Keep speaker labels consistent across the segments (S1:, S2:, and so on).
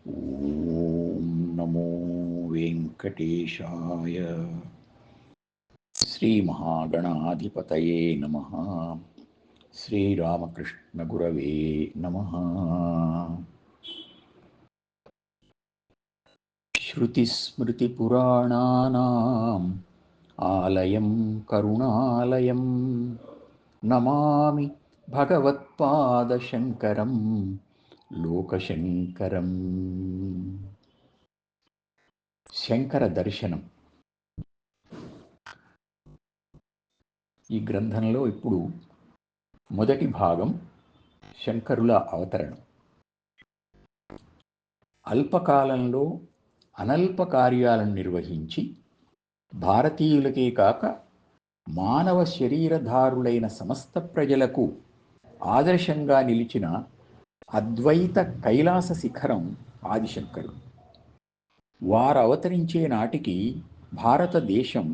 S1: ఓం నమో వెంకటేశాయ. శ్రీమహాగణాధిపతయే నమః. శ్రీరామకృష్ణగురవే నమః. శృతిస్మృతిపురాణానాం ఆలయం కరుణాలయం నమామి భగవత్పాదశంకరం లోకశంకరం. శంకర దర్శనం. ఈ గ్రంథంలో ఇప్పుడు మొదటి భాగం శంకరుల అవతరణం. అల్పకాలంలో అనల్ప కార్యాలను నిర్వహించి భారతీయులకే కాక మానవ శరీరధారులైన సమస్త ప్రజలకు ఆదర్శంగా నిలిచిన అద్వైత కైలాస శిఖరం ఆదిశంకరుడు. వారు అవతరించే నాటికి భారతదేశం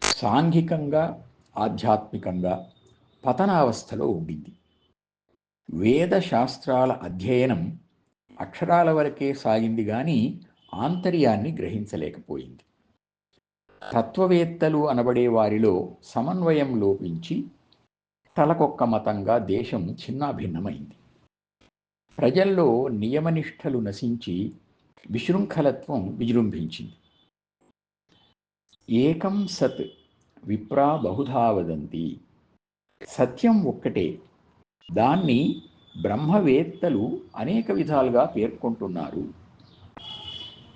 S1: సాంఘికంగా ఆధ్యాత్మికంగా పతనావస్థలో ఉండింది. వేద శాస్త్రాల అధ్యయనం అక్షరాల వరకే సాగింది కానీ ఆంతర్యాన్ని గ్రహించలేకపోయింది. తత్వవేత్తలు అనబడే వారిలో సమన్వయం లోపించి తలకొక్క మతంగా దేశం చిన్నాభిన్నమైంది. ప్రజల్లో నియమనిష్టలు నశించి విశృంఖలత్వం విజృంభించింది. ఏకం సత్ విప్రా బహుధా వదంతి. సత్యం ఒక్కటే, దాన్ని బ్రహ్మవేత్తలు అనేక విధాలుగా పేర్కొంటున్నారు.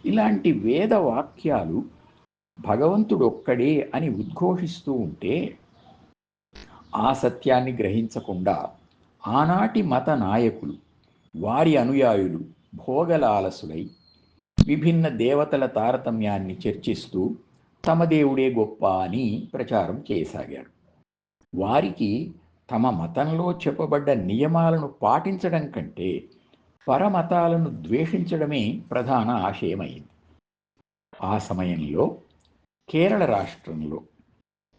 S1: ఇలాంటి వేద వాక్యాలు భగవంతుడొక్కడే అని ఉద్ఘోషిస్తూ ఉంటే ఆ సత్యాన్ని గ్రహించకుండా ఆనాటి మత నాయకులు, వారి అనుయాయులు భోగలాలసులై విభిన్న దేవతల తారతమ్యాన్ని చర్చిస్తూ తమ దేవుడే గొప్ప అని ప్రచారం చేయసాగారు. వారికి తమ మతంలో చెప్పబడ్డ నియమాలను పాటించడం కంటే పరమతాలను ద్వేషించడమే ప్రధాన ఆశయమైంది. ఆ సమయంలో కేరళ రాష్ట్రంలో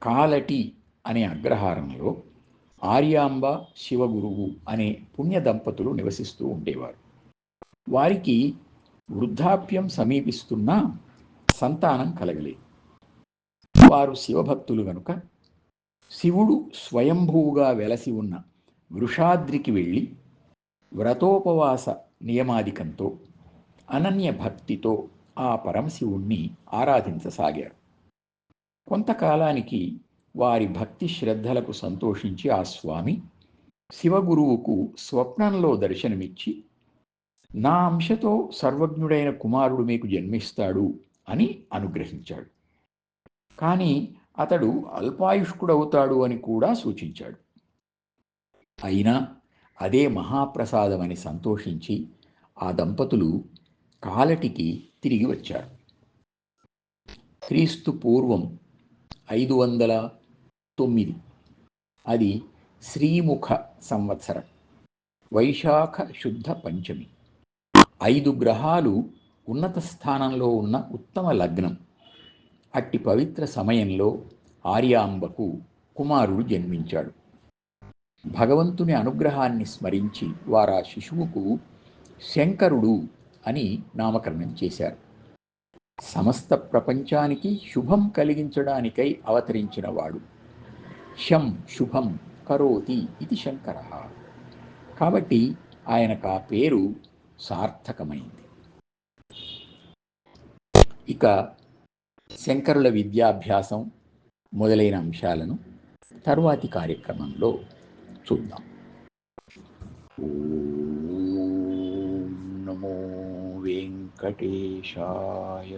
S1: కాలటి అనే అగ్రహారంలో ఆర్యాంబ శివగురువు అనే పుణ్య దంపతులు నివసిస్తూ ఉండేవారు. వారికి వృద్ధాప్యం సమీపిస్తున్నా సంతానం కలగలేదు. వారు శివభక్తులు గనుక శివుడు స్వయంభూగా వెలసి ఉన్న వృషాద్రికి వెళ్ళి వ్రతోపవాస నియమాధికంతో అనన్య భక్తితో ఆ పరమశివుణ్ణి ఆరాధించసాగారు. కొంతకాలానికి వారి భక్తి శ్రద్ధలకు సంతోషించి ఆ స్వామి శివగురువుకు స్వప్నంలో దర్శనమిచ్చి, నా అంశతో సర్వజ్ఞుడైన కుమారుడు మీకు జన్మిస్తాడు అని అనుగ్రహించాడు. కానీ అతడు అల్పాయుష్కుడవుతాడు అని కూడా సూచించాడు. అయినా అదే మహాప్రసాదమని సంతోషించి ఆ దంపతులు కాలటికి తిరిగి వచ్చారు. క్రీస్తు పూర్వం 509, అది శ్రీముఖ సంవత్సరం, వైశాఖ శుద్ధ పంచమి. 5 గ్రహాలు ఉన్నత స్థానంలో ఉన్న ఉత్తమ లగ్నం. అట్టి పవిత్ర సమయంలో ఆర్యాంబకు కుమారుడు జన్మించాడు. భగవంతుని అనుగ్రహాన్ని స్మరించి వారా శిశువుకు శంకరుడు అని నామకరణం చేశారు. సమస్త ప్రపంచానికి శుభం కలిగించడానికై అవతరించిన వాడు. శం శుభం కరోతి ఇది శంకర. కాబట్టి ఆయనకు ఆ పేరు సార్థకమైంది. ఇక శంకరుల విద్యాభ్యాసం మొదలైన అంశాలను తరువాతి కార్యక్రమంలో చూద్దాం. ఓం నమో వెంకటేశాయ.